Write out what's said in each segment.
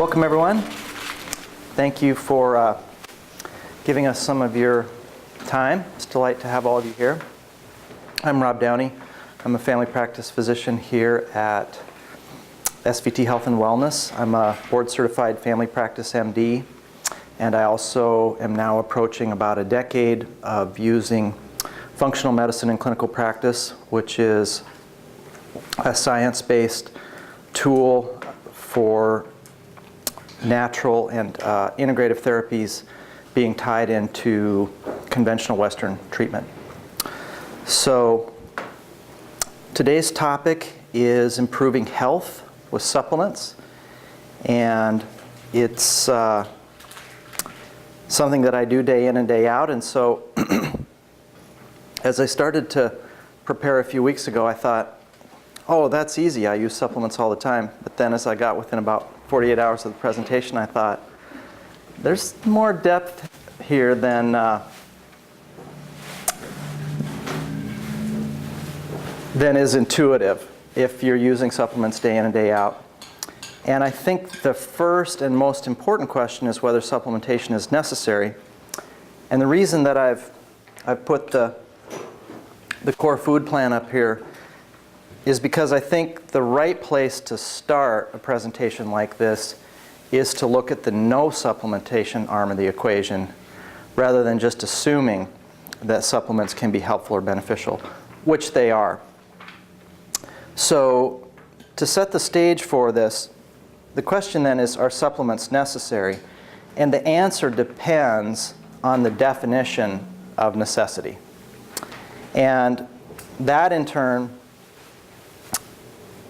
Welcome, everyone. Thank you for giving us some of your time. It's a delight to have all of you here. I'm Rob Downey. I'm a family practice physician here at SVT Health and Wellness. I'm a board-certified family practice MD, and I also am now approaching about a decade of using functional medicine in clinical practice, which is a science-based tool for natural and integrative therapies being tied into conventional Western treatment. So today's topic is improving health with supplements, and it's something that I do day in and day out. And so as I started to prepare a few weeks ago, I thought, oh, that's easy. I use supplements all the time. But then as I got within about 48 hours of the presentation, I thought, there's more depth here than is intuitive if you're using supplements day in and day out. And I think the first and most important question is whether supplementation is necessary. And the reason that I've put the core food plan up here is because I think the right place to start a presentation like this is to look at the no supplementation arm of the equation rather than just assuming that supplements can be helpful or beneficial, which they are. So to set the stage for this, the question then is, are supplements necessary? And the answer depends on the definition of necessity. And that in turn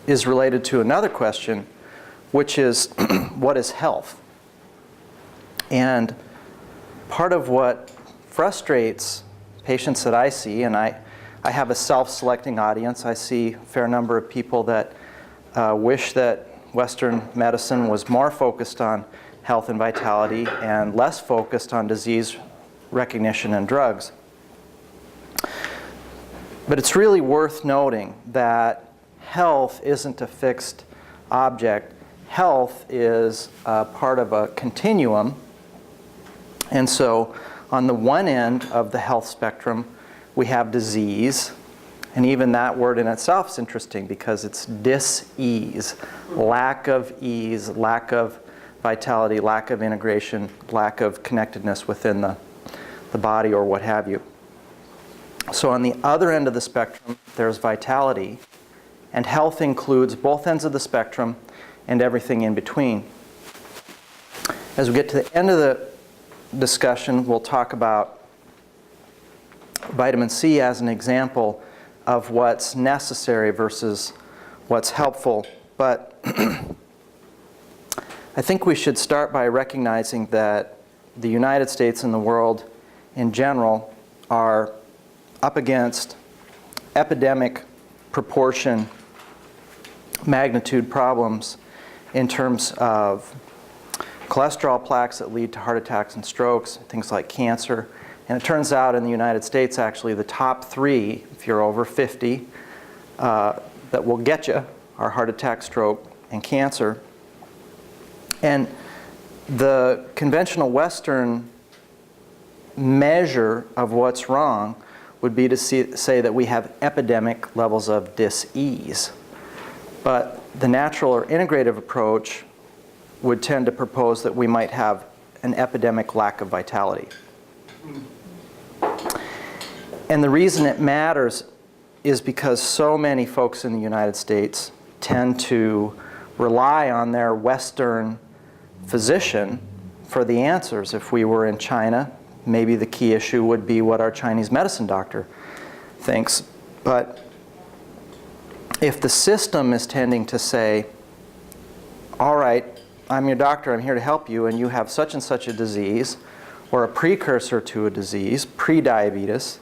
is related to another question, which is what is health? And part of what frustrates patients that I see, and I have a self-selecting audience. I see a fair number of people that wish that Western medicine was more focused on health and vitality and less focused on disease recognition and drugs. But it's really worth noting that health isn't a fixed object. Health is part of a continuum. And so on the one end of the health spectrum, we have disease. And even that word in itself is interesting because it's dis-ease, lack of ease, lack of vitality, lack of integration, lack of connectedness within the body or what have you. So on the other end of the spectrum, there's vitality. And health includes both ends of the spectrum and everything in between. As we get to the end of the discussion, we'll talk about vitamin C as an example of what's necessary versus what's helpful. But I think we should start by recognizing that the United States and the world in general are up against epidemic proportion magnitude problems in terms of cholesterol plaques that lead to heart attacks and strokes, things like cancer. And it turns out in the United States, actually, the top three, if you're over 50, that will get you are heart attack, stroke, and cancer. And the conventional Western measure of what's wrong would be to say that we have epidemic levels of dis-ease. But the natural or integrative approach would tend to propose that we might have an epidemic lack of vitality. And the reason it matters is because so many folks in the United States tend to rely on their Western physician for the answers. If we were in China, maybe the key issue would be what our Chinese medicine doctor thinks. But if the system is tending to say, all right, I'm your doctor, I'm here to help you, and you have such and such a disease, or a precursor to a disease, pre-diabetes,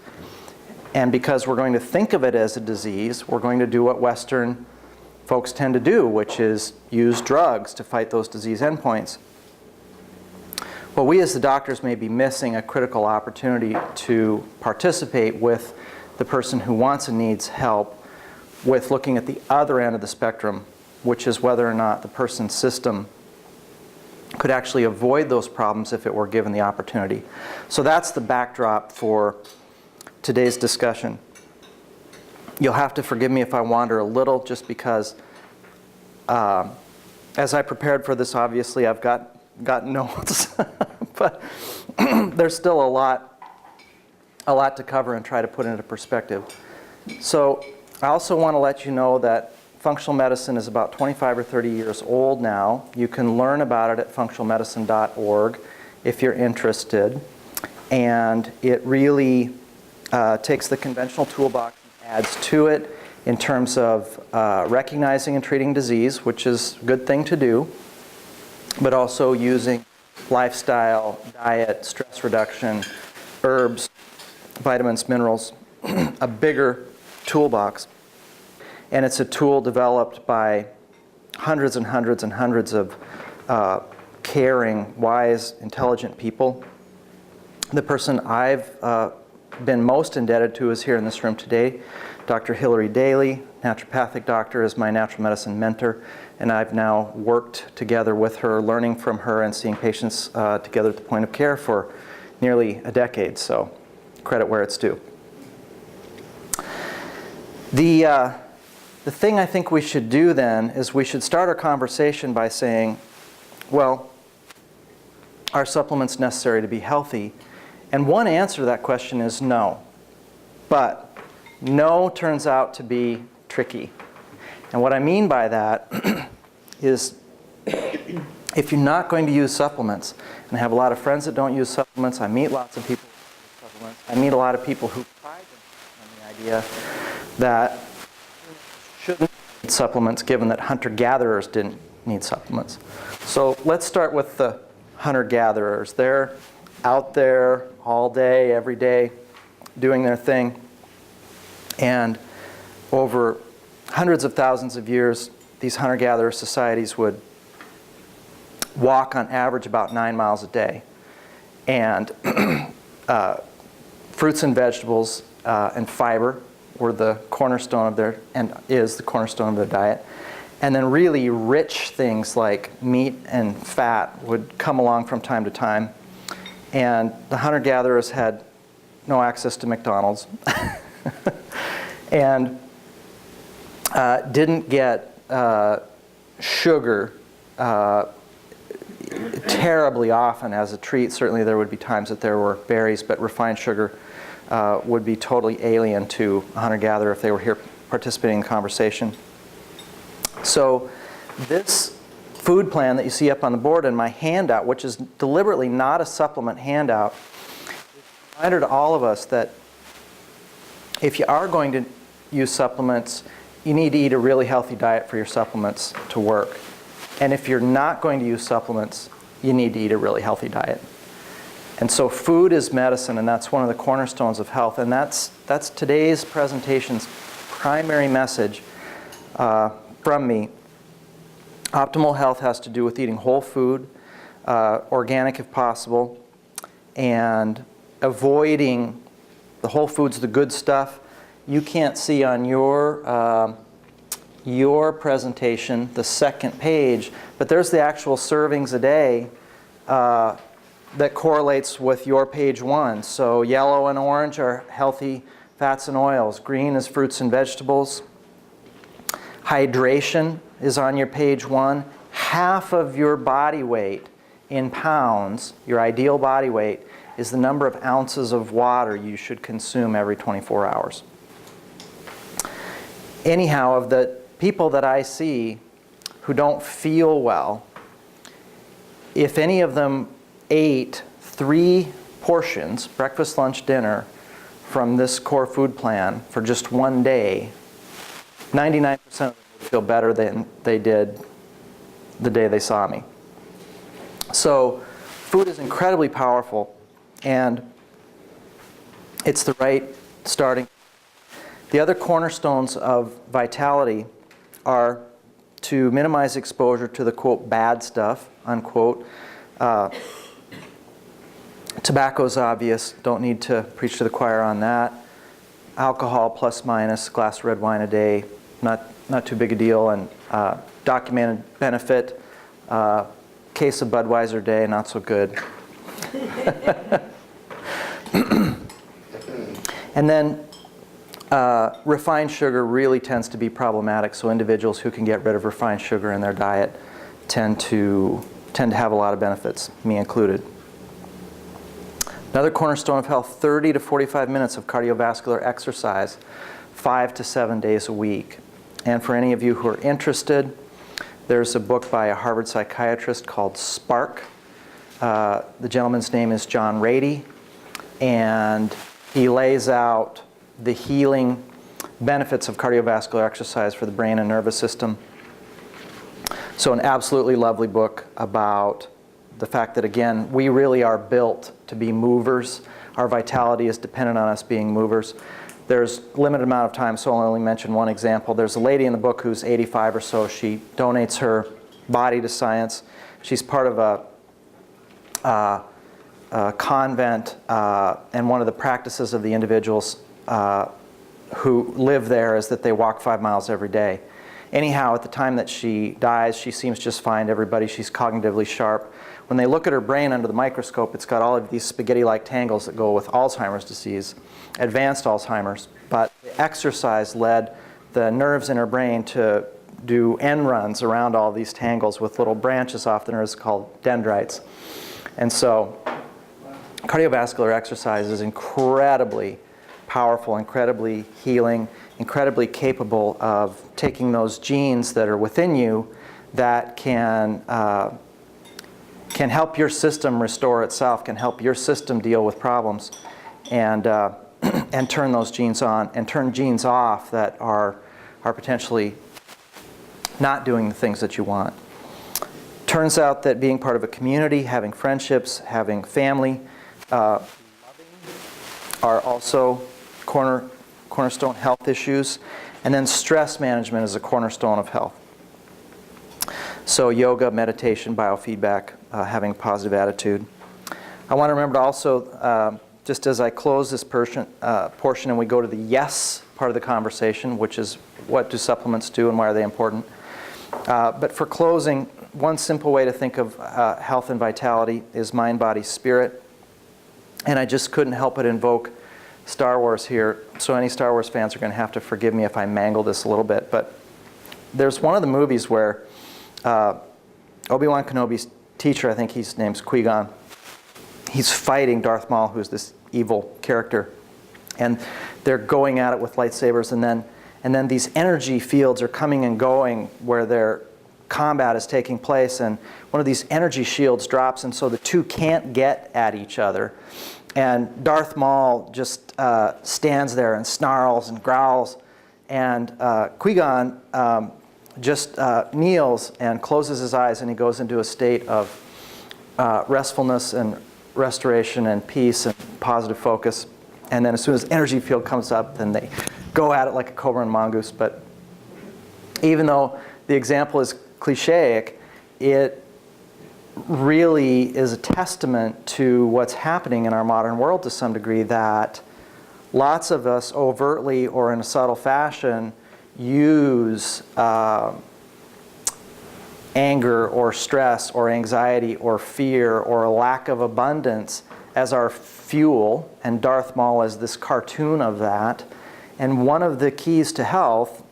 and because we're going to think of it as a disease, we're going to do what Western folks tend to do, which is use drugs to fight those disease endpoints. Well, we as the doctors may be missing a critical opportunity to participate with the person who wants and needs help with looking at the other end of the spectrum, which is whether or not the person's system could actually avoid those problems if it were given the opportunity. So that's the backdrop for today's discussion. You'll have to forgive me if I wander a little, just because as I prepared for this, obviously I've got notes, but there's still a lot to cover and try to put into perspective. So I also want to let you know that functional medicine is about 25 or 30 years old now. You can learn about it at functionalmedicine.org if you're interested. And it really takes the conventional toolbox and adds to it in terms of recognizing and treating disease, which is a good thing to do, but also using lifestyle, diet, stress reduction, herbs, vitamins, minerals, a bigger toolbox. And it's a tool developed by hundreds and hundreds and hundreds of caring, wise, intelligent people. The person I've been most indebted to is here in this room today. Dr. Hilary Daly, naturopathic doctor, is my natural medicine mentor, and I've now worked together with her, learning from her and seeing patients together at the point of care for nearly a decade, so credit where it's due. The thing I think we should do then is we should start our conversation by saying, well, are supplements necessary to be healthy? And one answer to that question is no. But no turns out to be tricky. And what I mean by that is if you're not going to use supplements, and I have a lot of friends that don't use supplements, I meet lots of people who use supplements, I meet a lot of people who pride themselves on the idea that shouldn't need supplements given that hunter-gatherers didn't need supplements. So let's start with the hunter-gatherers. They're out there all day, every day, doing their thing. And over hundreds of thousands of years, these hunter-gatherer societies would walk on average about 9 miles a day. And fruits and vegetables and fiber were the cornerstone of their, and is the cornerstone of their diet. And then really rich things like meat and fat would come along from time to time. And the hunter-gatherers had no access to McDonald's and didn't get sugar terribly often as a treat. Certainly there would be times that there were berries, but refined sugar would be totally alien to a hunter-gatherer if they were here participating in the conversation. So this food plan that you see up on the board in my handout, which is deliberately not a supplement handout, is a reminder to all of us that if you are going to use supplements, you need to eat a really healthy diet for your supplements to work. And if you're not going to use supplements, you need to eat a really healthy diet. And so food is medicine, and that's one of the cornerstones of health. And that's today's presentation's primary message from me. Optimal health has to do with eating whole food, organic if possible, and avoiding the whole foods, the good stuff. You can't see on your presentation the second page, but there's the actual servings a day that correlates with your page 1. So yellow and orange are healthy fats and oils. Green is fruits and vegetables. Hydration is on your page 1. Half of your body weight in pounds, your ideal body weight, is the number of ounces of water you should consume every 24 hours. Anyhow, of the people that I see who don't feel well, if any of them ate 3 portions, breakfast, lunch, dinner, from this core food plan for just one day, 99% of them would feel better than they did the day they saw me. So food is incredibly powerful, and it's the right starting. The other cornerstones of vitality are to minimize exposure to the, quote, bad stuff, unquote. Tobacco's obvious, don't need to preach to the choir on that. Alcohol plus minus, glass of red wine a day, not too big a deal, and documented benefit. case of Budweiser day, not so good. And then refined sugar really tends to be problematic, so individuals who can get rid of refined sugar in their diet tend to have a lot of benefits, me included. Another cornerstone of health, 30 to 45 minutes of cardiovascular exercise, 5 to 7 days a week. And for any of you who are interested, there's a book by a Harvard psychiatrist called Spark. The gentleman's name is John Rady, and he lays out the healing benefits of cardiovascular exercise for the brain and nervous system. So an absolutely lovely book about the fact that, again, we really are built to be movers. Our vitality is dependent on us being movers. There's a limited amount of time, so I'll only mention one example. There's a lady in the book who's 85 or so. She donates her body to science. She's part of a convent, and one of the practices of the individuals who live there is that they walk 5 miles every day. Anyhow, at the time that she dies, she seems just fine to everybody. She's cognitively sharp. When they look at her brain under the microscope, it's got all of these spaghetti-like tangles that go with Alzheimer's disease, advanced Alzheimer's. But the exercise led the nerves in her brain to do end runs around all these tangles with little branches off the nerves called dendrites. And so cardiovascular exercise is incredibly powerful, incredibly healing, incredibly capable of taking those genes that are within you that can help your system restore itself, can help your system deal with problems, and turn those genes on and turn genes off that are potentially not doing the things that you want. Turns out that being part of a community, having friendships, having family, are also cornerstone health issues. And then stress management is a cornerstone of health. So yoga, meditation, biofeedback, having a positive attitude. I want to remember to also, just as I close this portion and we go to the yes part of the conversation, which is what do supplements do and why are they important. But for closing, one simple way to think of health and vitality is mind, body, spirit. And I just couldn't help but invoke Star Wars here. So any Star Wars fans are going to have to forgive me if I mangle this a little bit. But there's one of the movies where Obi-Wan Kenobi's teacher, I think his name's Qui-Gon, he's fighting Darth Maul, who's this evil character. And they're going at it with lightsabers, and then these energy fields are coming and going where their combat is taking place, and one of these energy shields drops, and so the two can't get at each other. And Darth Maul just stands there and snarls and growls, and Qui-Gon just kneels and closes his eyes, and he goes into a state of restfulness and restoration and peace and positive focus. And then as soon as energy field comes up, then they go at it like a cobra and mongoose. But even though the example is clichéic, it really is a testament to what's happening in our modern world to some degree, that lots of us overtly or in a subtle fashion use anger or stress or anxiety or fear or a lack of abundance as our fuel, and Darth Maul is this cartoon of that. And one of the keys to health,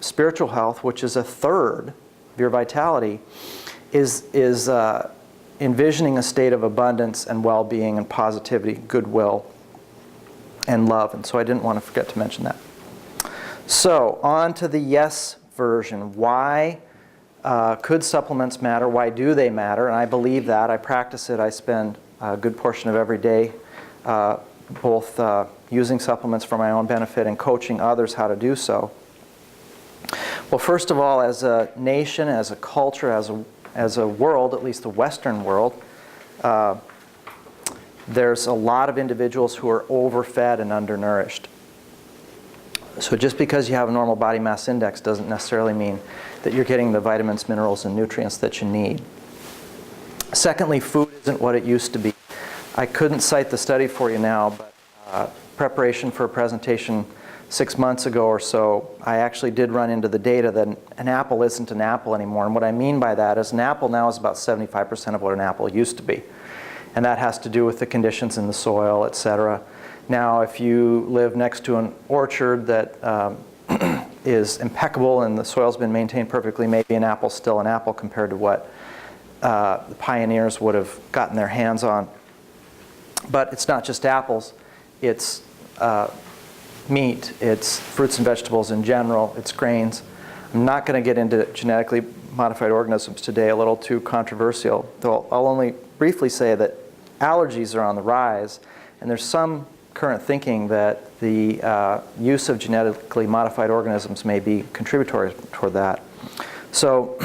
spiritual health, which is a third of your vitality, is envisioning a state of abundance and well-being and positivity, goodwill, and love. And so I didn't want to forget to mention that. So on to the yes version. Why could supplements matter? Why do they matter? And I believe that. I practice it. I spend a good portion of every day both using supplements for my own benefit and coaching others how to do so. Well, first of all, as a nation, as a culture, as a world, at least the Western world, there's a lot of individuals who are overfed and undernourished. So just because you have a normal body mass index doesn't necessarily mean that you're getting the vitamins, minerals, and nutrients that you need. Secondly, food isn't what it used to be. I couldn't cite the study for you now, but preparation for a presentation 6 months ago or so, I actually did run into the data that an apple isn't an apple anymore. And what I mean by that is an apple now is about 75% of what an apple used to be. And that has to do with the conditions in the soil, et cetera. Now, if you live next to an orchard that is impeccable and the soil's been maintained perfectly, maybe an apple's still an apple compared to what the pioneers would have gotten their hands on. But it's not just apples. It's meat, it's fruits and vegetables in general, it's grains. I'm not going to get into genetically modified organisms today, a little too controversial, though I'll only briefly say that allergies are on the rise, and there's some current thinking that the use of genetically modified organisms may be contributory toward that. So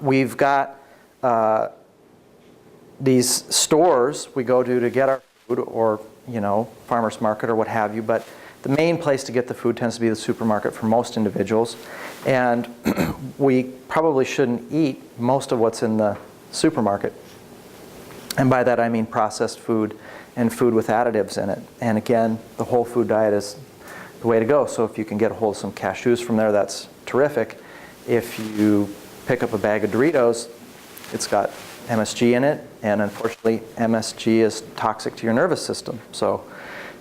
we've got these stores we go to get our food, or farmer's market or what have you, but the main place to get the food tends to be the supermarket for most individuals, and we probably shouldn't eat most of what's in the supermarket. And by that I mean processed food and food with additives in it. And again, the whole food diet is the way to go. So if you can get a hold of some cashews from there, that's terrific. If you pick up a bag of Doritos, it's got MSG in it, and unfortunately MSG is toxic to your nervous system. So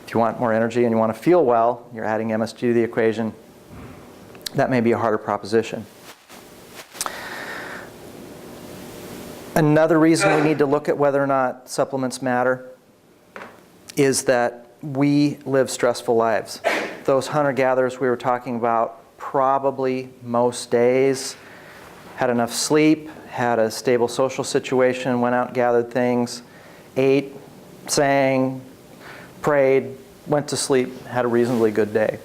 if you want more energy and you want to feel well, you're adding MSG to the equation. That may be a harder proposition. Another reason we need to look at whether or not supplements matter is that we live stressful lives. Those hunter-gatherers we were talking about probably most days had enough sleep, had a stable social situation, went out and gathered things, ate, sang, prayed, went to sleep, had a reasonably good day.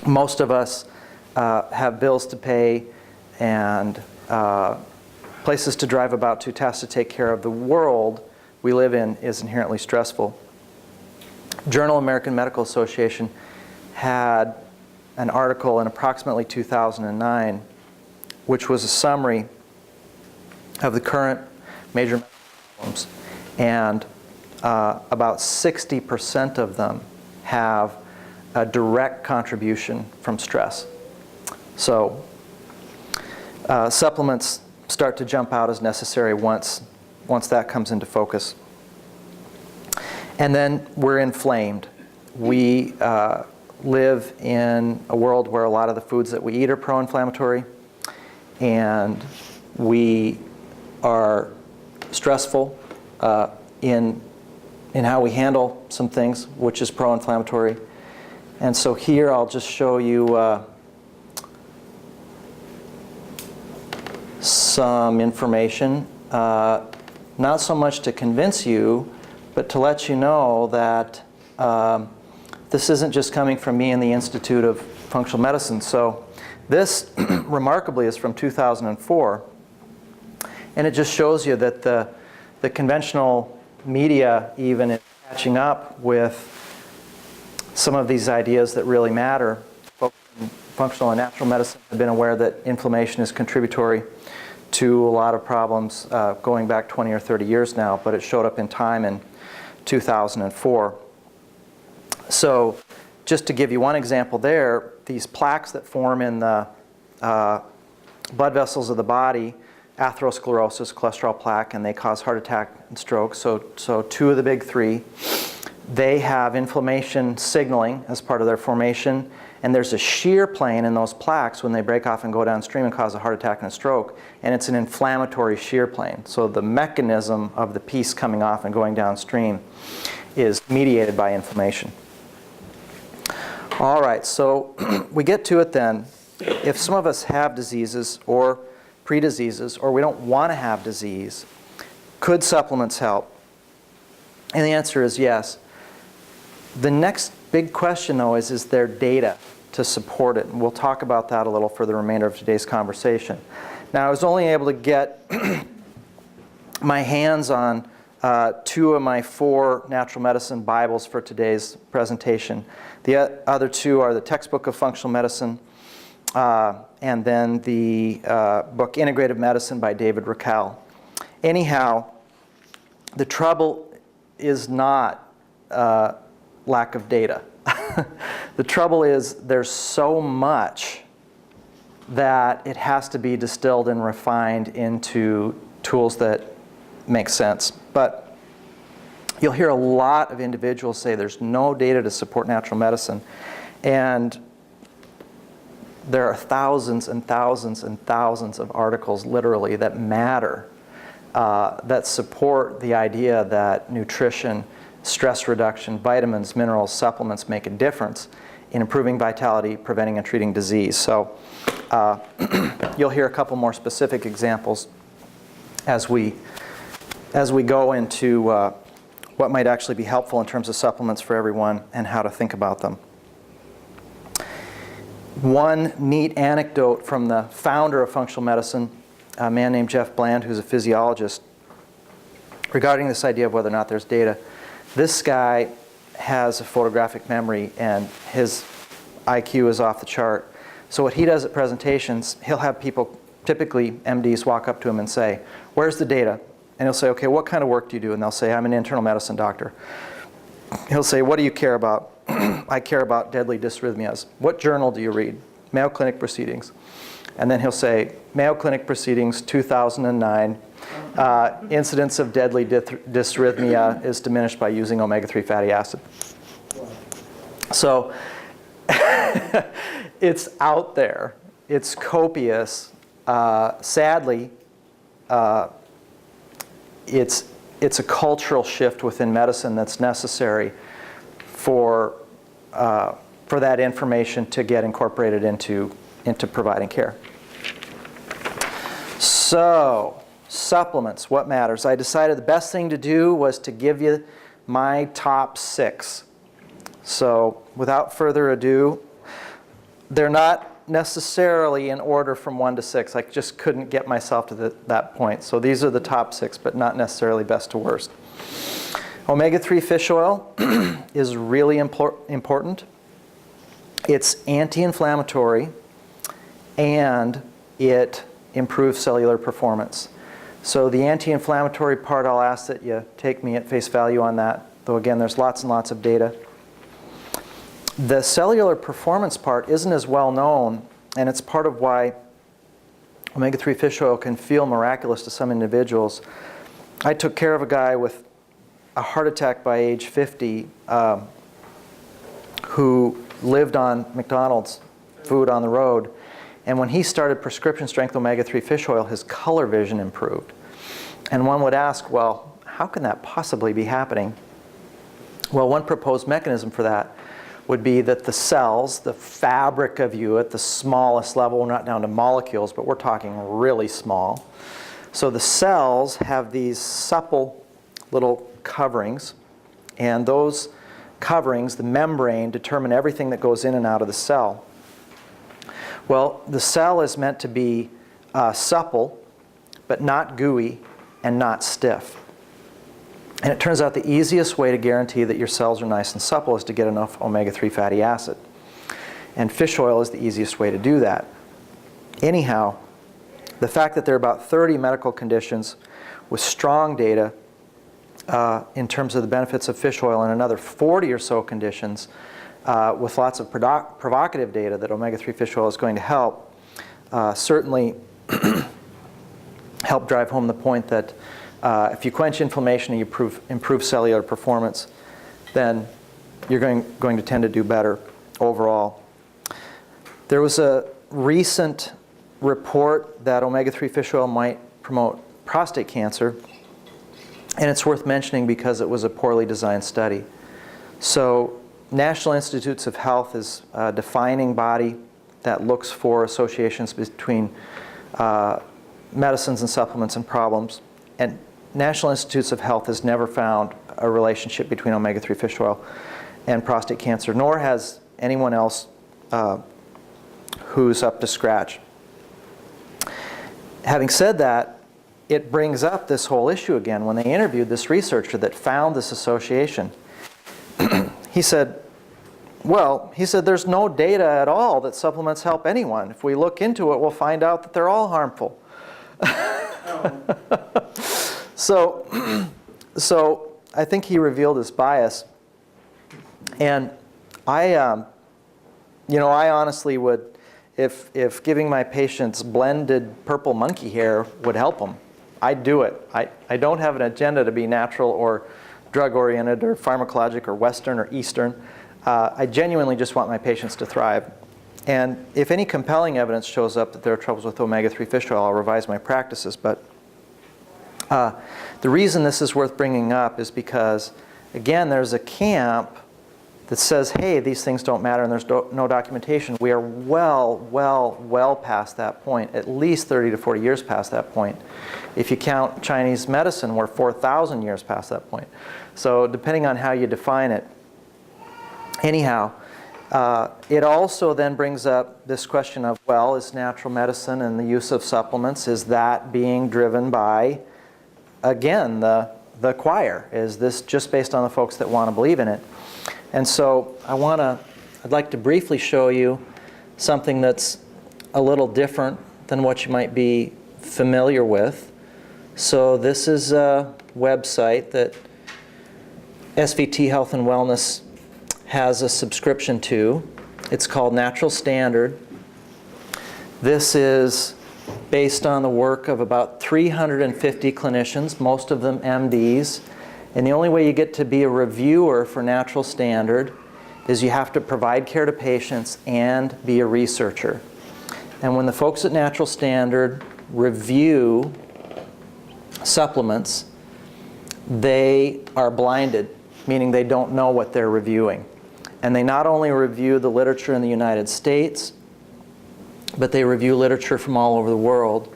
Most of us have bills to pay and places to drive about to, tasks to take care of. The world we live in is inherently stressful. Journal of American Medical Association had an article in approximately 2009 which was a summary of the current major medical problems, and about 60% of them have a direct contribution from stress. So supplements start to jump out as necessary once that comes into focus. And then we're inflamed. We live in a world where a lot of the foods that we eat are pro-inflammatory, and we are stressful in how we handle some things, which is pro-inflammatory. And so here I'll just show you some information, not so much to convince you, but to let you know that this isn't just coming from me and the Institute of Functional Medicine. So this, remarkably, is from 2004, and it just shows you that the conventional media even is catching up with some of these ideas that really matter. Folks in functional and natural medicine have been aware that inflammation is contributory to a lot of problems going back 20 or 30 years now, but it showed up in time in 2004. So just to give you one example there, these plaques that form in the blood vessels of the body, atherosclerosis, cholesterol plaque, and they cause heart attack and stroke. So two of the big three. They have inflammation signaling as part of their formation, and there's a shear plane in those plaques when they break off and go downstream and cause a heart attack and a stroke, and it's an inflammatory shear plane. So the mechanism of the piece coming off and going downstream is mediated by inflammation. All right, so we get to it then. If some of us have diseases or pre-diseases, or we don't want to have disease, could supplements help? And the answer is yes. The next big question, though, is there data to support it? And we'll talk about that a little for the remainder of today's conversation. Now, I was only able to get my hands on 2 of my 4 natural medicine Bibles for today's presentation. The other 2 are the Textbook of Functional Medicine and then the book Integrative Medicine by David Raquel. Anyhow, the trouble is not lack of data. The trouble is there's so much that it has to be distilled and refined into tools that make sense. But you'll hear a lot of individuals say there's no data to support natural medicine. And there are thousands and thousands and thousands of articles, literally, that matter, that support the idea that nutrition, stress reduction, vitamins, minerals, supplements make a difference in improving vitality, preventing and treating disease. So you'll hear a couple more specific examples as we go into what might actually be helpful in terms of supplements for everyone and how to think about them. One neat anecdote from the founder of functional medicine, a man named Jeff Bland, who's a physiologist, regarding this idea of whether or not there's data. This guy has a photographic memory and his IQ is off the chart. So what he does at presentations, he'll have people, typically MDs, walk up to him and say, "Where's the data?" And he'll say, "Okay, what kind of work do you do?" And they'll say, "I'm an internal medicine doctor." He'll say, "What do you care about?" "I care about deadly dysrhythmias." "What journal do you read?" "Mayo Clinic Proceedings." And then he'll say, "Mayo Clinic Proceedings, 2009, incidence of deadly dysrhythmia is diminished by using omega-3 fatty acid." So it's out there. It's copious. Sadly, it's a cultural shift within medicine that's necessary for that information to get incorporated into providing care. So, supplements, what matters? I decided the best thing to do was to give you my top 6. So, without further ado, they're not necessarily in order from 1 to 6. I just couldn't get myself to that point. So these are the top 6, but not necessarily best to worst. Omega-3 fish oil is really important. It's anti-inflammatory and it improves cellular performance. So the anti-inflammatory part, I'll ask that you take me at face value on that, though again there's lots and lots of data. The cellular performance part isn't as well known, and it's part of why omega-3 fish oil can feel miraculous to some individuals. I took care of a guy with a heart attack by age 50 who lived on McDonald's food on the road, and when he started prescription strength omega-3 fish oil, his color vision improved. And one would ask, well, how can that possibly be happening? Well, one proposed mechanism for that would be that the cells, the fabric of you at the smallest level, we're not down to molecules, but we're talking really small. So the cells have these supple little coverings, and those coverings, the membrane, determine everything that goes in and out of the cell. Well, the cell is meant to be supple, but not gooey and not stiff. And it turns out the easiest way to guarantee that your cells are nice and supple is to get enough omega-3 fatty acid. And fish oil is the easiest way to do that. Anyhow, the fact that there are about 30 medical conditions with strong data in terms of the benefits of fish oil and another 40 or so conditions with lots of provocative data that omega-3 fish oil is going to help certainly help drive home the point that if you quench inflammation and you improve cellular performance, then you're going to tend to do better overall. There was a recent report that omega-3 fish oil might promote prostate cancer, and it's worth mentioning because it was a poorly designed study. So National Institutes of Health is a defining body that looks for associations between medicines and supplements and problems. And National Institutes of Health has never found a relationship between omega-3 fish oil and prostate cancer, nor has anyone else who's up to scratch. Having said that, it brings up this whole issue again. When they interviewed this researcher that found this association, he said, there's no data at all that supplements help anyone. If we look into it, we'll find out that they're all harmful. So I think he revealed his bias. And I honestly would, if giving my patients blended purple monkey hair would help them, I'd do it. I don't have an agenda to be natural or drug-oriented or pharmacologic or Western or Eastern. I genuinely just want my patients to thrive. And if any compelling evidence shows up that there are troubles with omega-3 fish oil, I'll revise my practices. But the reason this is worth bringing up is because, again, there's a camp that says, hey, these things don't matter and there's no documentation. We are well past that point, at least 30 to 40 years past that point. If you count Chinese medicine, we're 4,000 years past that point. So depending on how you define it. Anyhow, it also then brings up this question of, well, is natural medicine and the use of supplements, is that being driven by, again, the choir? Is this just based on the folks that want to believe in it? And so I'd like to briefly show you something that's a little different than what you might be familiar with. So this is a website that SVT Health and Wellness has a subscription to. It's called Natural Standard. This is based on the work of about 350 clinicians, most of them MDs. And the only way you get to be a reviewer for Natural Standard is you have to provide care to patients and be a researcher. And when the folks at Natural Standard review supplements, they are blinded, meaning they don't know what they're reviewing. And they not only review the literature in the United States, but they review literature from all over the world.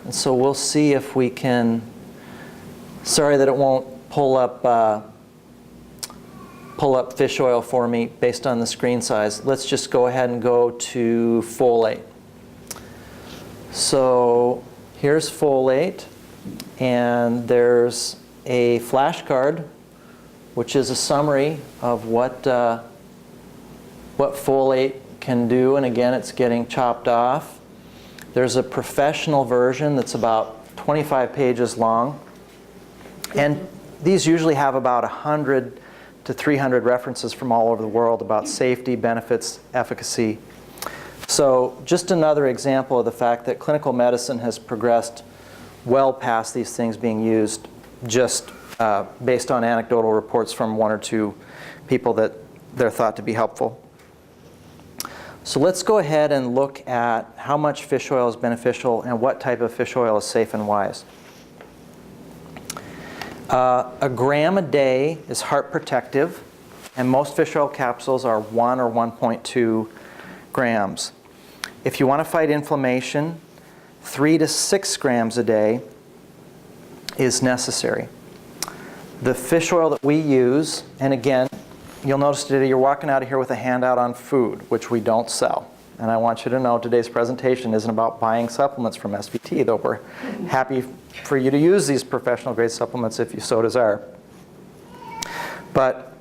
And so we'll see if we can, sorry that it won't pull up fish oil for me based on the screen size. Let's just go ahead and go to folate. So here's folate, and there's a flashcard which is a summary of what folate can do, and again, it's getting chopped off. There's a professional version that's about 25 pages long, and these usually have about 100 to 300 references from all over the world about safety, benefits, efficacy. So just another example of the fact that clinical medicine has progressed well past these things being used just based on anecdotal reports from one or two people that they're thought to be helpful. So let's go ahead and look at how much fish oil is beneficial and what type of fish oil is safe and wise. A gram a day is heart protective, and most fish oil capsules are 1 or 1.2 grams. If you want to fight inflammation, 3 to 6 grams a day is necessary. The fish oil that we use, and again, you'll notice today you're walking out of here with a handout on food, which we don't sell. And I want you to know today's presentation isn't about buying supplements from SVT, though we're happy for you to use these professional grade supplements if you so desire. But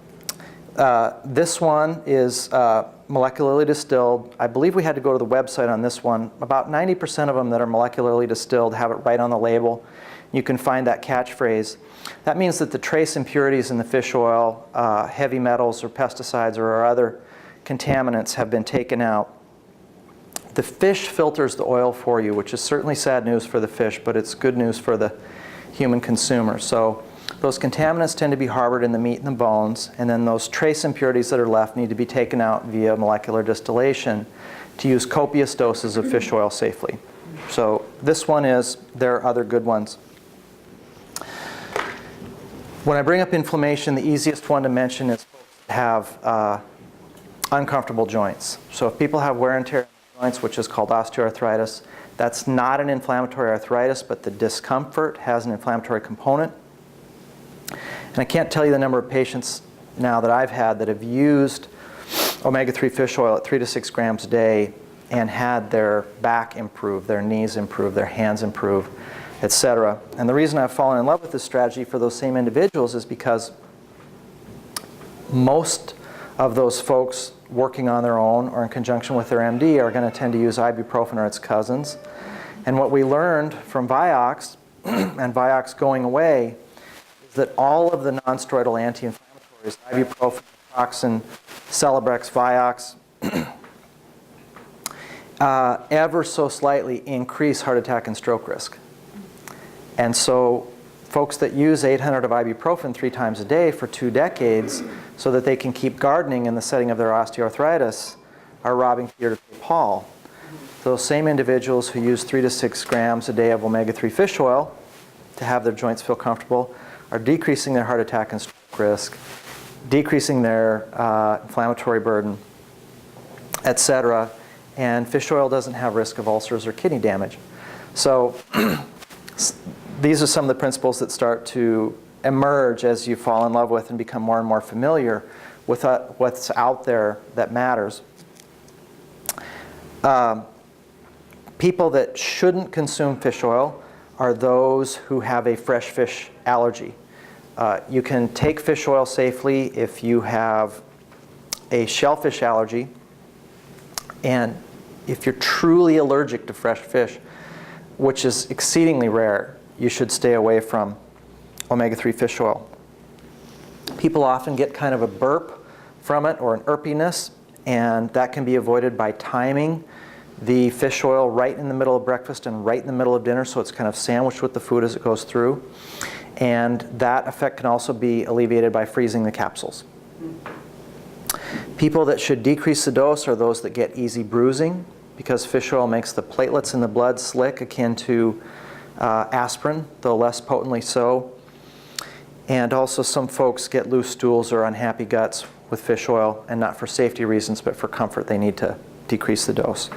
this one is molecularly distilled. I believe we had to go to the website on this one. About 90% of them that are molecularly distilled have it right on the label. You can find that catchphrase. That means that the trace impurities in the fish oil, heavy metals or pesticides or other contaminants have been taken out. The fish filters the oil for you, which is certainly sad news for the fish, but it's good news for the human consumer. So those contaminants tend to be harbored in the meat and the bones, and then those trace impurities that are left need to be taken out via molecular distillation to use copious doses of fish oil safely. So this one is, there are other good ones. When I bring up inflammation, the easiest one to mention is folks that have uncomfortable joints. So if people have wear and tear in the joints, which is called osteoarthritis, that's not an inflammatory arthritis, but the discomfort has an inflammatory component. And I can't tell you the number of patients now that I've had that have used omega-3 fish oil at 3 to 6 grams a day and had their back improve, their knees improve, their hands improve, etc. And the reason I've fallen in love with this strategy for those same individuals is because most of those folks working on their own or in conjunction with their MD are going to tend to use ibuprofen or its cousins. And what we learned from Vioxx and Vioxx going away is that all of the non-steroidal anti-inflammatories, ibuprofen, naproxen, Celebrex, Vioxx, ever so slightly increase heart attack and stroke risk. And so folks that use 800 of ibuprofen 3 times a day for 2 decades so that they can keep gardening in the setting of their osteoarthritis are robbing Peter to pay Paul. Those same individuals who use 3 to 6 grams a day of omega-3 fish oil to have their joints feel comfortable are decreasing their heart attack and stroke risk, decreasing their inflammatory burden, etc. And fish oil doesn't have risk of ulcers or kidney damage. So these are some of the principles that start to emerge as you fall in love with and become more and more familiar with what's out there that matters. People that shouldn't consume fish oil are those who have a fresh fish allergy. You can take fish oil safely if you have a shellfish allergy, and if you're truly allergic to fresh fish, which is exceedingly rare, you should stay away from omega-3 fish oil. People often get kind of a burp from it or an irpiness, and that can be avoided by timing the fish oil right in the middle of breakfast and right in the middle of dinner, so it's kind of sandwiched with the food as it goes through. And that effect can also be alleviated by freezing the capsules. People that should decrease the dose are those that get easy bruising, because fish oil makes the platelets in the blood slick, akin to aspirin, though less potently so. And also some folks get loose stools or unhappy guts with fish oil, and not for safety reasons, but for comfort. They need to decrease the dose.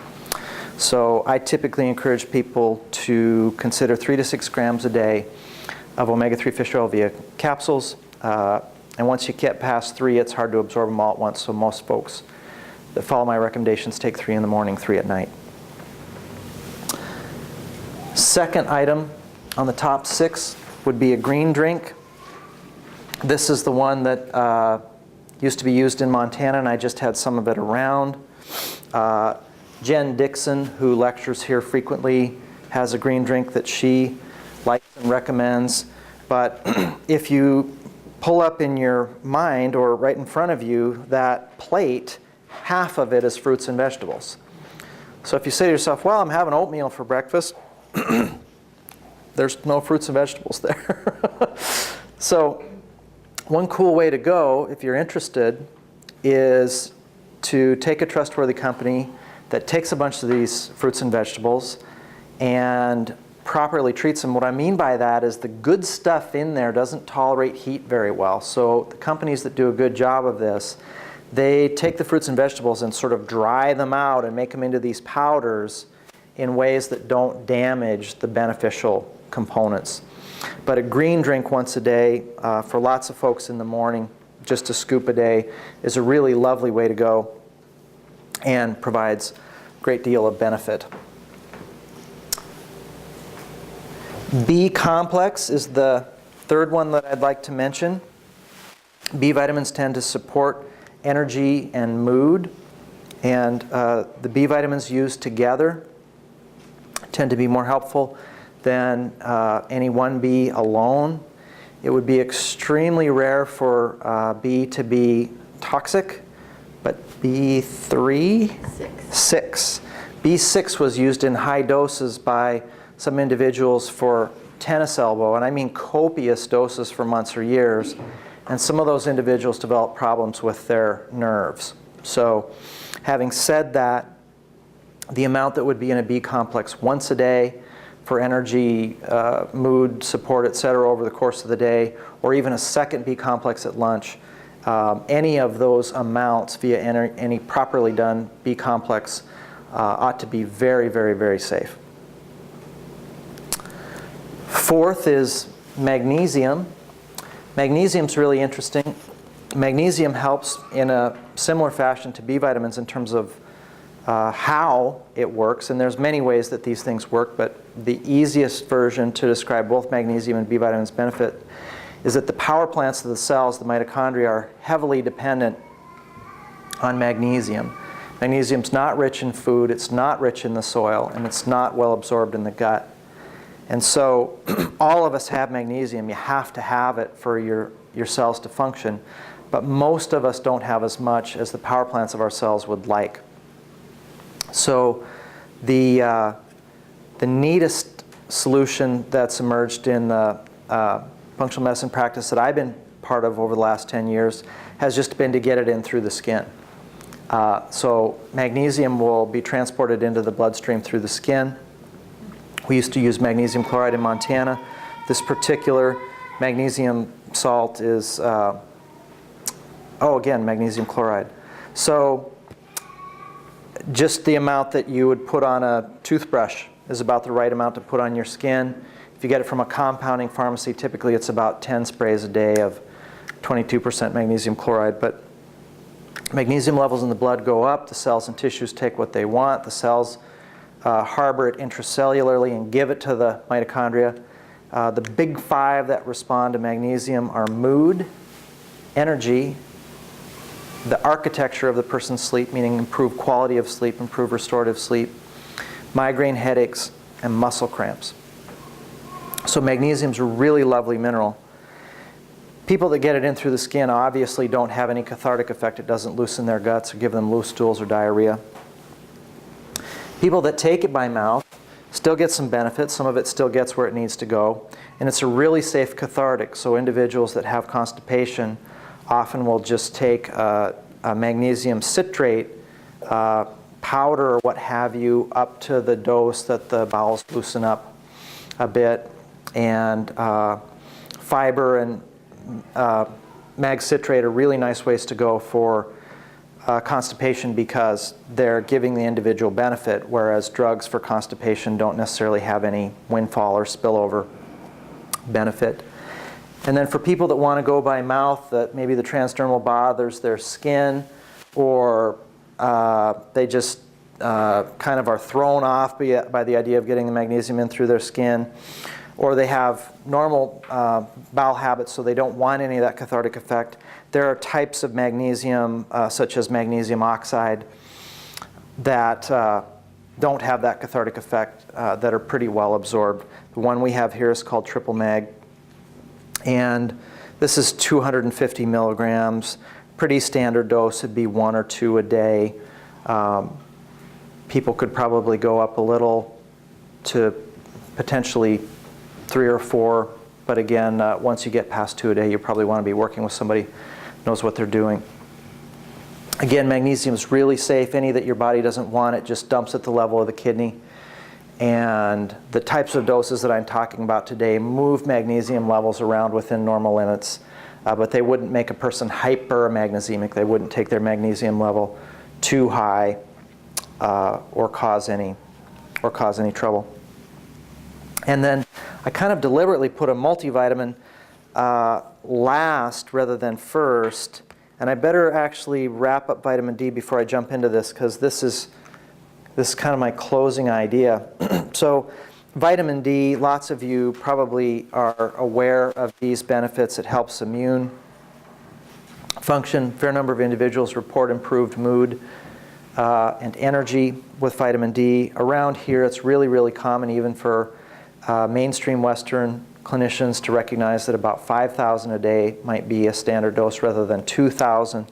So I typically encourage people to consider 3 to 6 grams a day of omega-3 fish oil via capsules. And once you get past 3, it's hard to absorb them all at once, so most folks that follow my recommendations take 3 in the morning, 3 at night. Second item on the top 6 would be a green drink. This is the one that used to be used in Montana, and I just had some of it around. Jen Dixon, who lectures here frequently, has a green drink that she likes and recommends. But if you pull up in your mind or right in front of you that plate, half of it is fruits and vegetables. So if you say to yourself, well, I'm having oatmeal for breakfast, there's no fruits and vegetables there. So one cool way to go, if you're interested, is to take a trustworthy company that takes a bunch of these fruits and vegetables and properly treats them. What I mean by that is the good stuff in there doesn't tolerate heat very well. So the companies that do a good job of this, they take the fruits and vegetables and sort of dry them out and make them into these powders in ways that don't damage the beneficial components. But a green drink once a day for lots of folks in the morning, just a scoop a day, is a really lovely way to go and provides a great deal of benefit. B complex is the third one that I'd like to mention. B vitamins tend to support energy and mood, and the B vitamins used together tend to be more helpful than any one B alone. It would be extremely rare for B to be toxic, but B3? 6. B6 was used in high doses by some individuals for tennis elbow, and I mean copious doses for months or years. And some of those individuals developed problems with their nerves. So having said that, the amount that would be in a B complex once a day for energy, mood support, etc. over the course of the day, or even a second B complex at lunch, any of those amounts via any properly done B complex ought to be very, very, very safe. Fourth is magnesium. Magnesium's really interesting. Magnesium helps in a similar fashion to B vitamins in terms of how it works, and there's many ways that these things work, but the easiest version to describe both magnesium and B vitamins benefit is that the power plants of the cells, the mitochondria, are heavily dependent on magnesium. Magnesium's not rich in food, it's not rich in the soil, and it's not well absorbed in the gut. And so all of us have magnesium. You have to have it for your cells to function. but most of us don't have as much as the power plants of our cells would like. So the neatest solution that's emerged in the functional medicine practice that I've been part of over the last 10 years has just been to get it in through the skin. So magnesium will be transported into the bloodstream through the skin. We used to use magnesium chloride in Montana. This particular magnesium salt is, again, magnesium chloride. So just the amount that you would put on a toothbrush is about the right amount to put on your skin. If you get it from a compounding pharmacy, typically it's about 10 sprays a day of 22% magnesium chloride. But magnesium levels in the blood go up, the cells and tissues take what they want, the cells harbor it intracellularly and give it to the mitochondria. The big five that respond to magnesium are mood, energy, the architecture of the person's sleep, meaning improved quality of sleep, improved restorative sleep, migraine headaches, and muscle cramps. So magnesium's a really lovely mineral. People that get it in through the skin obviously don't have any cathartic effect. It doesn't loosen their guts or give them loose stools or diarrhea. People that take it by mouth still get some benefits. Some of it still gets where it needs to go. And it's a really safe cathartic. So individuals that have constipation often will just take a magnesium citrate powder or what have you up to the dose that the bowels loosen up a bit. And fiber and mag citrate are really nice ways to go for constipation because they're giving the individual benefit, whereas drugs for constipation don't necessarily have any windfall or spillover benefit. And then for people that want to go by mouth, that maybe the transdermal bothers their skin, or they just kind of are thrown off by the idea of getting the magnesium in through their skin, or they have normal bowel habits so they don't want any of that cathartic effect. There are types of magnesium, such as magnesium oxide, that don't have that cathartic effect, that are pretty well absorbed. The one we have here is called triple mag, and this is 250 milligrams. Pretty standard dose would be 1 or 2 a day. People could probably go up a little to potentially 3 or 4, but again, once you get past 2 a day, you probably want to be working with somebody who knows what they're doing. Again, magnesium is really safe. Any that your body doesn't want, it just dumps at the level of the kidney. And the types of doses that I'm talking about today move magnesium levels around within normal limits, but they wouldn't make a person hypermagnesiemic. They wouldn't take their magnesium level too high or cause any trouble. And then I kind of deliberately put a multivitamin last rather than first. And I better actually wrap up vitamin D before I jump into this, because this is kind of my closing idea. So vitamin D, lots of you probably are aware of these benefits. It helps immune function. A fair number of individuals report improved mood and energy with vitamin D. Around here, it's really, really common even for mainstream Western clinicians to recognize that about 5,000 a day might be a standard dose rather than 2,000.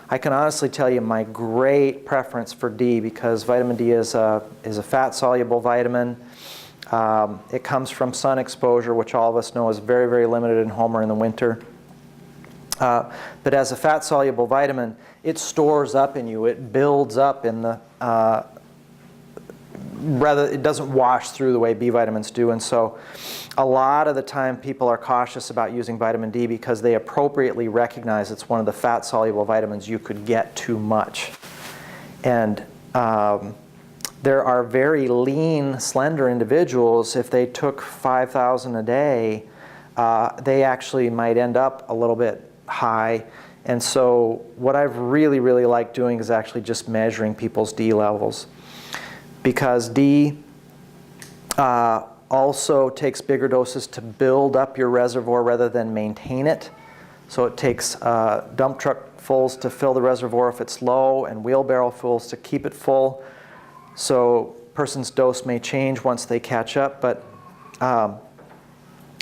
I can honestly tell you my great preference for D, because vitamin D is a fat-soluble vitamin. It comes from sun exposure, which all of us know is very, very limited in Homer in the winter. But as a fat-soluble vitamin, it stores up in you. It builds up in the it doesn't wash through the way B vitamins do. And so a lot of the time people are cautious about using vitamin D because they appropriately recognize it's one of the fat-soluble vitamins you could get too much. And there are very lean, slender individuals, if they took 5,000 a day, they actually might end up a little bit high. And so what I've really, really liked doing is actually just measuring people's D levels. Because D also takes bigger doses to build up your reservoir rather than maintain it. So it takes dump truck fulls to fill the reservoir if it's low, and wheelbarrow fulls to keep it full. So person's dose may change once they catch up, but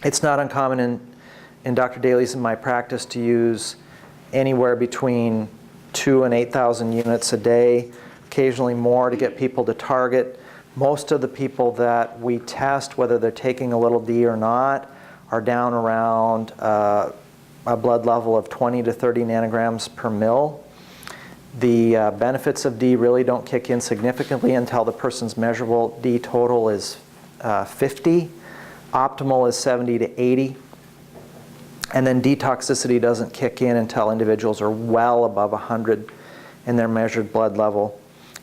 it's not uncommon in Dr. Daly's and my practice to use anywhere between 2,000 and 8,000 units a day, occasionally more to get people to target. Most of the people that we test, whether they're taking a little D or not, are down around a blood level of 20 to 30 nanograms per mil. The benefits of D really don't kick in significantly until the person's measurable D total is 50. Optimal is 70 to 80. And then detoxicity doesn't kick in until individuals are well above 100 in their measured blood level.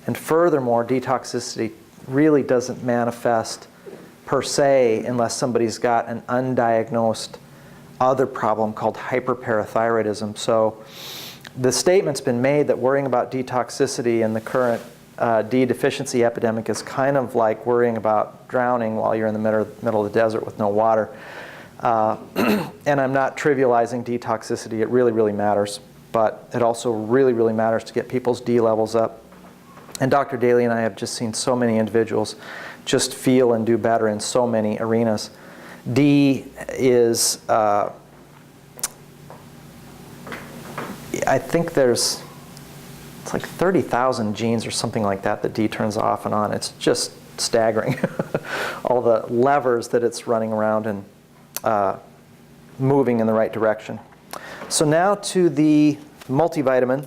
And furthermore, detoxicity really doesn't manifest per se unless somebody's got an undiagnosed other problem called hyperparathyroidism. So the statement's been made that worrying about detoxicity in the current D deficiency epidemic is kind of like worrying about drowning while you're in the middle of the desert with no water. And I'm not trivializing detoxicity. It really, really matters. But it also really, really matters to get people's D levels up. And Dr. Daly and I have just seen so many individuals just feel and do better in so many arenas. D is, I think it's like 30,000 genes or something like that that D turns off and on. It's just staggering, all the levers that it's running around and moving in the right direction. So now to the multivitamin.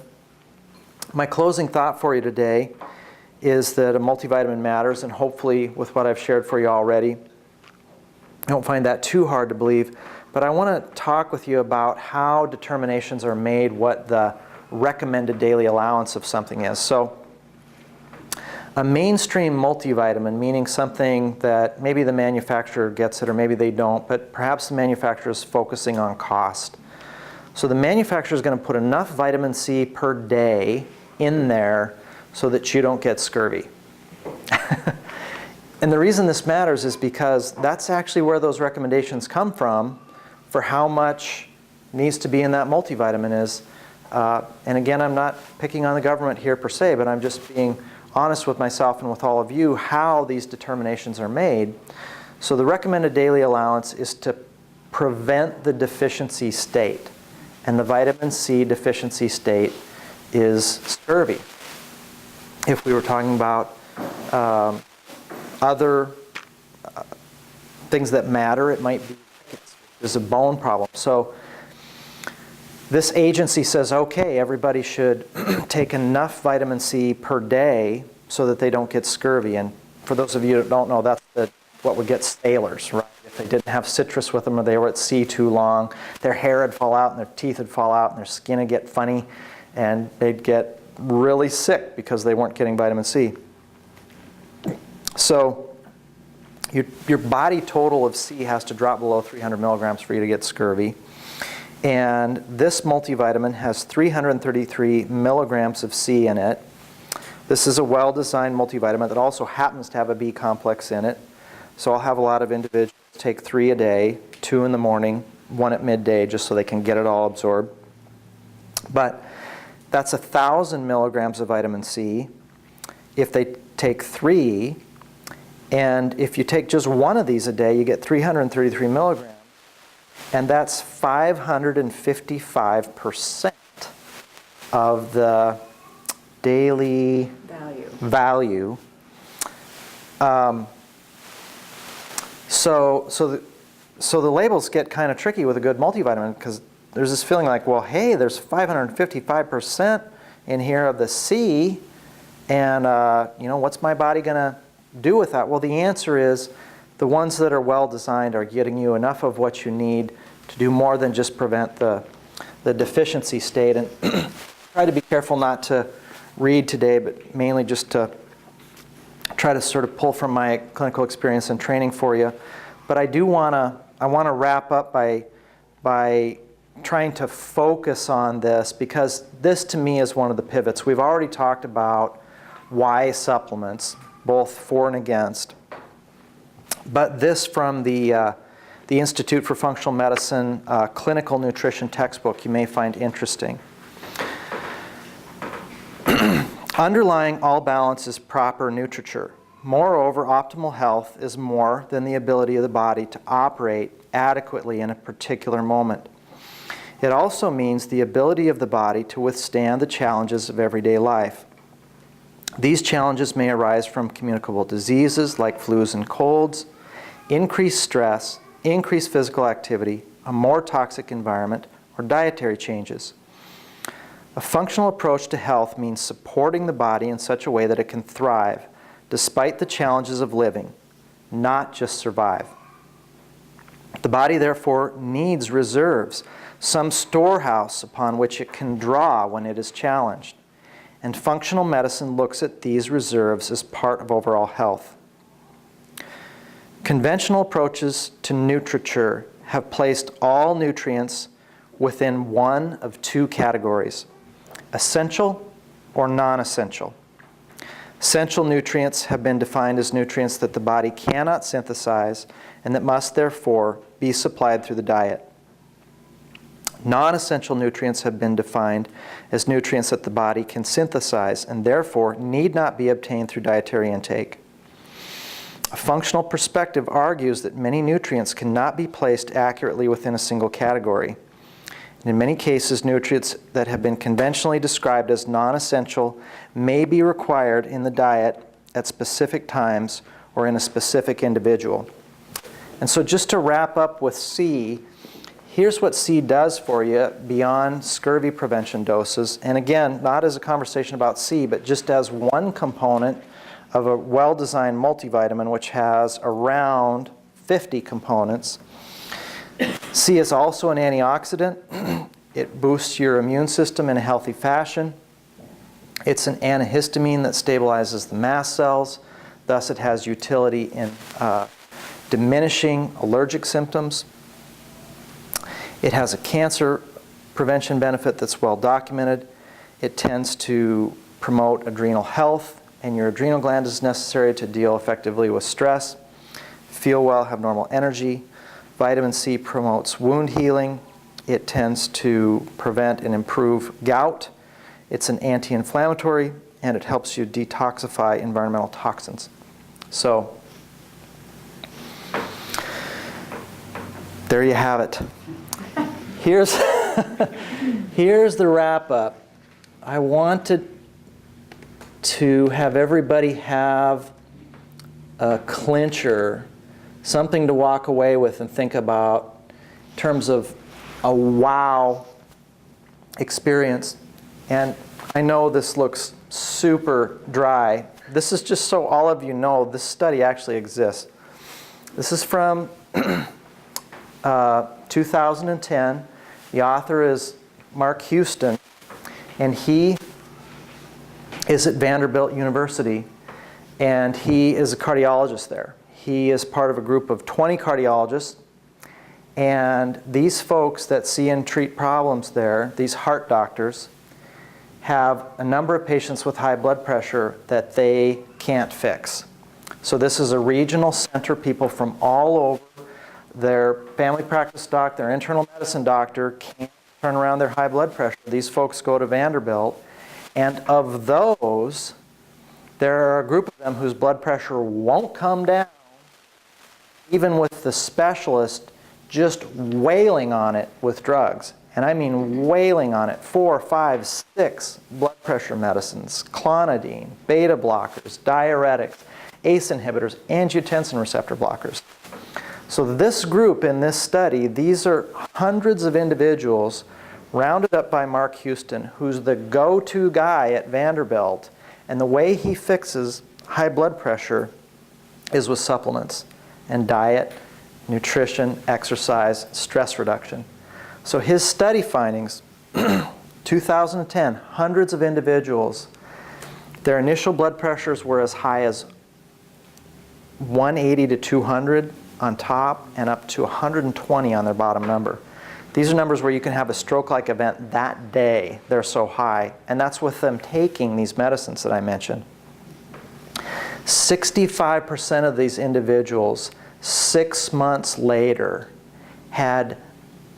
My closing thought for you today is that a multivitamin matters, and hopefully with what I've shared for you already, I don't find that too hard to believe. But I want to talk with you about how determinations are made, what the recommended daily allowance of something is. So a mainstream multivitamin, meaning something that maybe the manufacturer gets it or maybe they don't, but perhaps the manufacturer is focusing on cost. So the manufacturer is going to put enough vitamin C per day in there so that you don't get scurvy. And the reason this matters is because that's actually where those recommendations come from for how much needs to be in that multivitamin is. And again, I'm not picking on the government here per se, but I'm just being honest with myself and with all of you how these determinations are made. So the recommended daily allowance is to prevent the deficiency state. And the vitamin C deficiency state is scurvy. If we were talking about other things that matter, it might be there's a bone problem. So this agency says, okay, everybody should take enough vitamin C per day so that they don't get scurvy. And for those of you that don't know, that's what would get sailors, right? If they didn't have citrus with them or they were at sea too long, their hair would fall out and their teeth would fall out and their skin would get funny and they'd get really sick because they weren't getting vitamin C. So your body total of C has to drop below 300 milligrams for you to get scurvy. And this multivitamin has 333 milligrams of C in it. This is a well-designed multivitamin that also happens to have a B complex in it. So I'll have a lot of individuals take 3 a day, 2 in the morning, 1 at midday, just so they can get it all absorbed. But that's 1,000 milligrams of vitamin C if they take 3. And if you take just 1 of these a day, you get 333 milligrams. And that's 555% of the daily value. So the labels get kind of tricky with a good multivitamin because there's this feeling like, well, hey, there's 555% in here of the C, and what's my body going to do with that? Well, the answer is the ones that are well designed are getting you enough of what you need to do more than just prevent the deficiency state. And try to be careful not to read today, but mainly just to try to sort of pull from my clinical experience and training for you. But I want to wrap up by trying to focus on this, because this to me is one of the pivots. We've already talked about why supplements, both for and against. But this from the Institute for Functional Medicine Clinical Nutrition textbook you may find interesting. Underlying all balance is proper nutriture. Moreover, optimal health is more than the ability of the body to operate adequately in a particular moment. It also means the ability of the body to withstand the challenges of everyday life. These challenges may arise from communicable diseases like flus and colds, increased stress, increased physical activity, a more toxic environment, or dietary changes. A functional approach to health means supporting the body in such a way that it can thrive despite the challenges of living, not just survive. The body, therefore, needs reserves, some storehouse upon which it can draw when it is challenged. And functional medicine looks at these reserves as part of overall health. Conventional approaches to nutriture have placed all nutrients within one of two categories: essential or non-essential. Essential nutrients have been defined as nutrients that the body cannot synthesize and that must therefore be supplied through the diet. Non-essential nutrients have been defined as nutrients that the body can synthesize and therefore need not be obtained through dietary intake. A functional perspective argues that many nutrients cannot be placed accurately within a single category. And in many cases, nutrients that have been conventionally described as non-essential may be required in the diet at specific times or in a specific individual. And so just to wrap up with C, here's what C does for you beyond scurvy prevention doses. And again, not as a conversation about C, but just as one component of a well-designed multivitamin, which has around 50 components. C is also an antioxidant. It boosts your immune system in a healthy fashion. It's an antihistamine that stabilizes the mast cells. Thus, it has utility in diminishing allergic symptoms. It has a cancer prevention benefit that's well documented. It tends to promote adrenal health, and your adrenal gland is necessary to deal effectively with stress, feel well, have normal energy. Vitamin C promotes wound healing. It tends to prevent and improve gout. It's an anti-inflammatory, and it helps you detoxify environmental toxins. So, there you have it. Here's the wrap-up. I wanted to have everybody have a clincher, something to walk away with and think about in terms of a wow experience. And I know this looks super dry. This is just so all of you know this study actually exists. This is from 2010. The author is Mark Houston, and he is at Vanderbilt University, and he is a cardiologist there. He is part of a group of 20 cardiologists, and these folks that see and treat problems there, these heart doctors, have a number of patients with high blood pressure that they can't fix. So this is a regional center, people from all over. Their family practice doc, their internal medicine doctor can't turn around their high blood pressure. These folks go to Vanderbilt, and of those, there are a group of them whose blood pressure won't come down, even with the specialist just wailing on it with drugs. And I mean wailing on it. 4, 5, 6 blood pressure medicines, clonidine, beta blockers, diuretics, ACE inhibitors, angiotensin receptor blockers. So this group in this study, these are hundreds of individuals rounded up by Mark Houston, who's the go-to guy at Vanderbilt. And the way he fixes high blood pressure is with supplements and diet, nutrition, exercise, stress reduction. So his study findings, 2010, hundreds of individuals, their initial blood pressures were as high as 180 to 200 on top and up to 120 on their bottom number. These are numbers where you can have a stroke-like event that day. They're so high. And that's with them taking these medicines that I mentioned. 65% of these individuals, 6 months later, had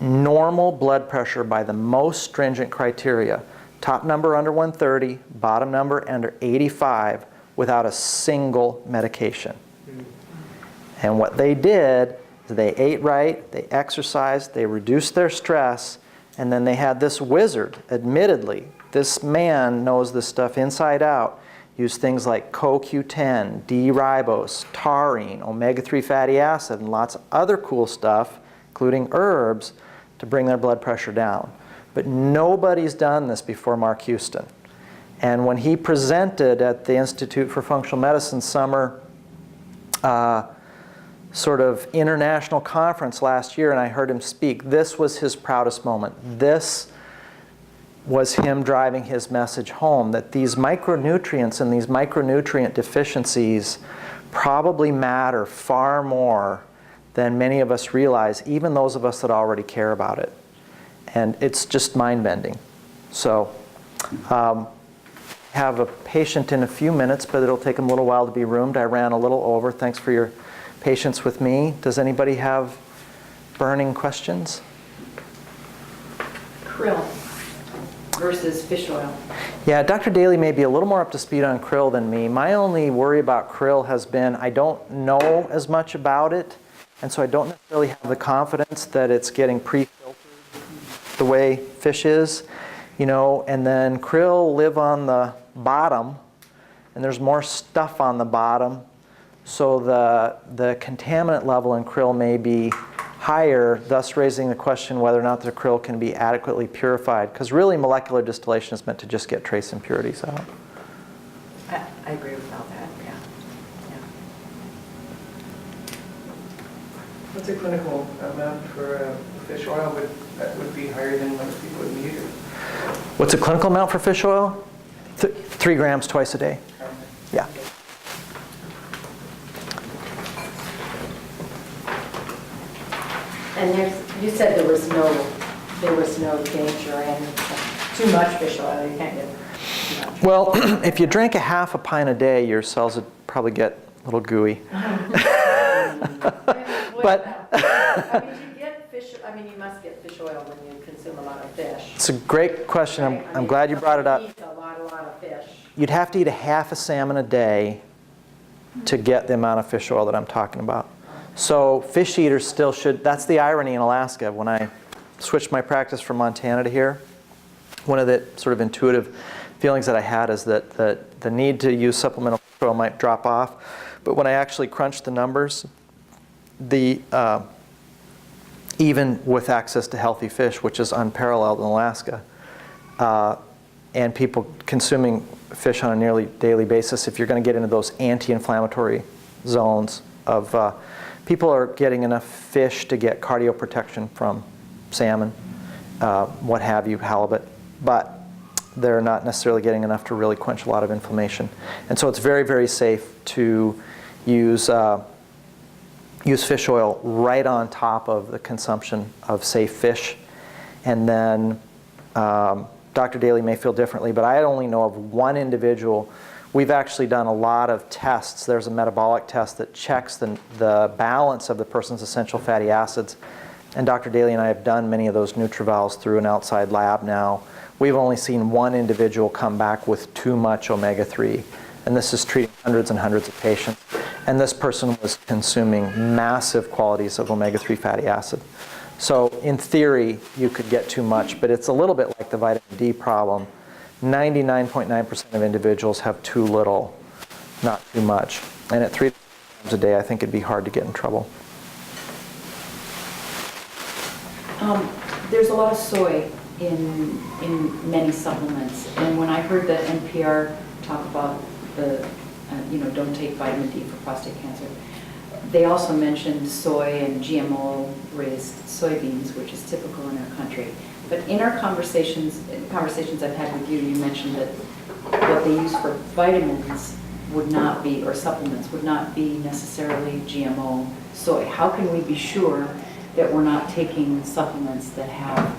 normal blood pressure by the most stringent criteria. Top number under 130, bottom number under 85, without a single medication. And what they did is they ate right, they exercised, they reduced their stress, And then they had this wizard, admittedly. This man knows this stuff inside out. Use things like CoQ10, D-ribose, taurine, omega-3 fatty acid, and lots of other cool stuff, including herbs, to bring their blood pressure down. But nobody's done this before Mark Houston. And when he presented at the Institute for Functional Medicine summer sort of international conference last year, and I heard him speak, this was his proudest moment. This was him driving his message home, that these micronutrients and these micronutrient deficiencies probably matter far more than many of us realize, even those of us that already care about it. And it's just mind-bending. So, have a patient in a few minutes, but it'll take them a little while to be roomed. I ran a little over. Thanks for your patience with me. Does anybody have burning questions? Krill versus fish oil. Yeah, Dr. Daly may be a little more up to speed on krill than me. My only worry about krill has been I don't know as much about it, and so I don't necessarily have the confidence that it's getting pre-filtered the way fish is. You know, and then krill live on the bottom, and there's more stuff on the bottom, so the contaminant level in krill may be higher, thus raising the question whether or not the krill can be adequately purified, because really molecular distillation is meant to just get trace impurities out. I agree with all that, yeah. What's a clinical amount for fish oil that would be higher than most people would need? What's a clinical amount for fish oil? 3 grams twice a day. Yeah. And you said there was no danger in too much fish oil. You can't get too much. Well, if you drank a half a pint a day, your cells would probably get a little gooey. But you must get fish oil when you consume a lot of fish. It's a great question. Right? I'm glad you brought it up. Eat a lot of fish. You'd have to eat a half a salmon a day to get the amount of fish oil that I'm talking about. So fish eaters still should, that's the irony in Alaska. When I switched my practice from Montana to here, one of the sort of intuitive feelings that I had is that the need to use supplemental fish oil might drop off. But when I actually crunched the numbers, even with access to healthy fish, which is unparalleled in Alaska, and people consuming fish on a nearly daily basis, if you're going to get into those anti-inflammatory zones of people are getting enough fish to get cardioprotection from salmon, what have you, halibut, but they're not necessarily getting enough to really quench a lot of inflammation. And so it's very, very safe to use fish oil right on top of the consumption of, say, fish. And then Dr. Daly may feel differently, but I only know of one individual. We've actually done a lot of tests. There's a metabolic test that checks the balance of the person's essential fatty acids. And Dr. Daly and I have done many of those NutriVals through an outside lab now. We've only seen one individual come back with too much omega-3. And this is treating hundreds and hundreds of patients. And this person was consuming massive quantities of omega-3 fatty acid. So in theory, you could get too much, but it's a little bit like the vitamin D problem. 99.9% of individuals have too little, not too much. And at 3 times a day, I think it'd be hard to get in trouble. There's a lot of soy in many supplements. And when I heard the NPR talk about don't take vitamin D for prostate cancer, they also mentioned soy and GMO-raised soybeans, which is typical in our country. But in our conversations I've had with you, you mentioned that what they use for vitamins would not be, or supplements, would not be necessarily GMO soy. How can we be sure that we're not taking supplements that have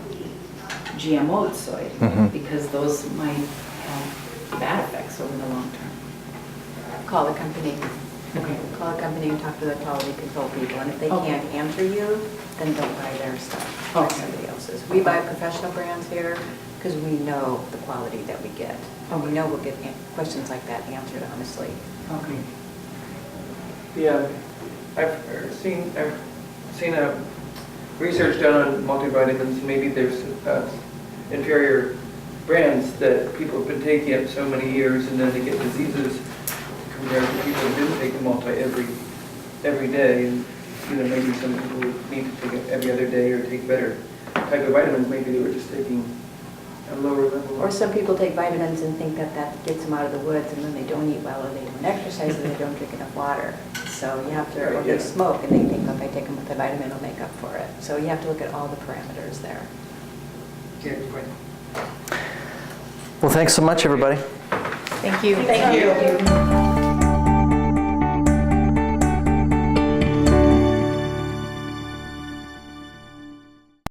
GMO'd soy? Mm-hmm. Because those might have bad effects over the long term. Call the company. Okay. Call the company and talk to the quality control people. And if they can't answer you, then don't buy their stuff. Buy somebody else's. We buy professional brands here because we know the quality that we get. And we know we'll get questions like that answered honestly. Okay. Yeah, I've seen a research done on multivitamins. Maybe there's inferior brands that people have been taking it so many years and then they get diseases compared to people who didn't take the multi every day. And maybe some people need to take it every other day or take better type of vitamins. Maybe they were just taking a lower level. Or some people take vitamins and think that that gets them out of the woods, and then they don't eat well, or they don't exercise, and they don't drink enough water. So you have to, or they smoke, and they think, if I take a multivitamin, it'll make up for it. So you have to look at all the parameters there. Yeah, good point. Well, thanks so much, everybody. Thank you. Thank you.